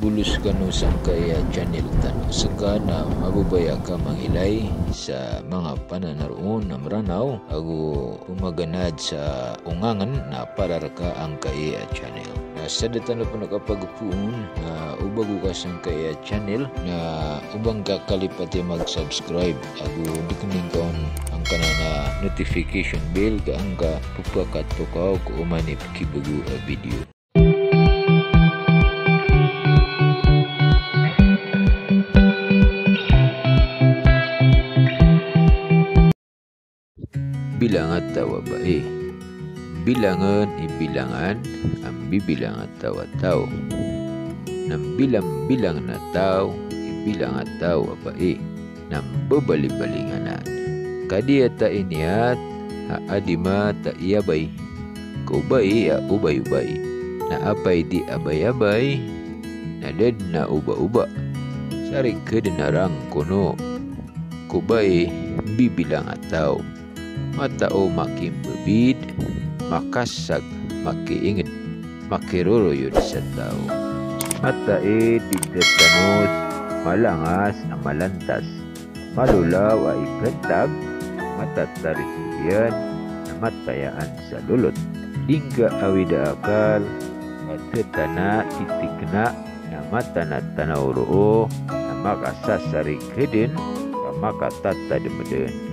bulus kanu sangkaya channel tanu saka na mabubaya ka manghilay sa mga pananaroon na maranaw ago umaganad sa ungangan na pararaka ang kaya channel. Sa datan na po nakapagpuon na ubago ka sangkaya channel na ubang kakalipati mag-subscribe ago dikuning kaon ang kanana notification bell ka ang ka pupakato ko umanip kibugu a video. Bilangan tawa bae. Bilangan ibilangan ang bibilang at tawa-tao. Nang bilang-bilang na tao, ibilang at tawa bae. Nang babali-balinganan. Kadiyata iniat, haadima ta iyabay. Kubay a ubay-ubay. Naapay di abay-abay. Nadad na uba-uba. Sari kedenarang kuno. Kubay bibilang at tao. Matao makin bebid, makasag, makiingat, makiruruyod sa tao. Matae didatanos, malangas na malantas, malulaw ay pentag, matatarisiyan, na matayaan sa lulot. Dingga awida akal, matatana itikna, na matanatanaw roo, na makasasari kedin, na makatatademeden.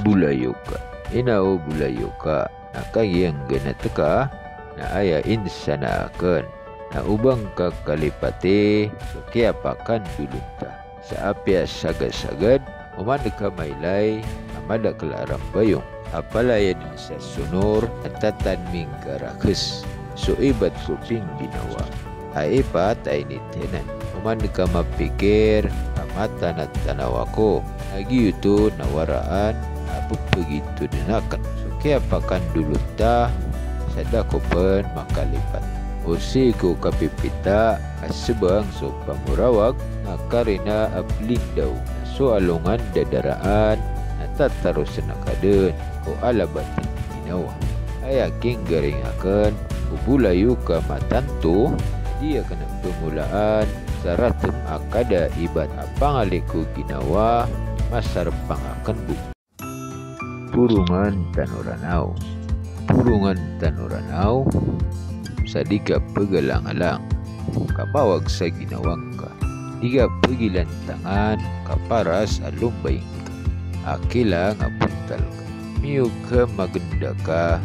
Bulayoka inao bulayoka na kayang ganataka na aya insanakan na ubang kakalipati so kaya pakan dulunta sa apya sagad-sagad uman ka maylay amada kalaram bayong apalaya din sa sunor at tatanming karakes so ibat suping ginawa ay ipat ay nitenan uman ka mapikir amatan at tanaw ako nagyuto na waraan begitu dinakan so kaya pakan dulu ta sadako pen makalipat usiku kapipita asebang so pamurawag na karina ablindaw so alungan dadaraan na tatarus nakaden o alabatin ginawa ayaking garing akan ubulayu ka matanto dia kena pemulaan saratem akada ibat apangaliku ginawa masar pangakan buk Purungan Tanuranaw. Purungan Tanuranaw sadika pegalang-alang kapawag sa ginawang ka diga pegilantangan kaparas alumbaing ka akila nga puntal ka miyog ka maganda ka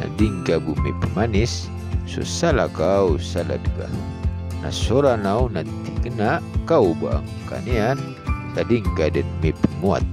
nading ka bumi pemanis susala kau salad ka nasoranaw natikna kau ba ang kanian sading ka din may pemuat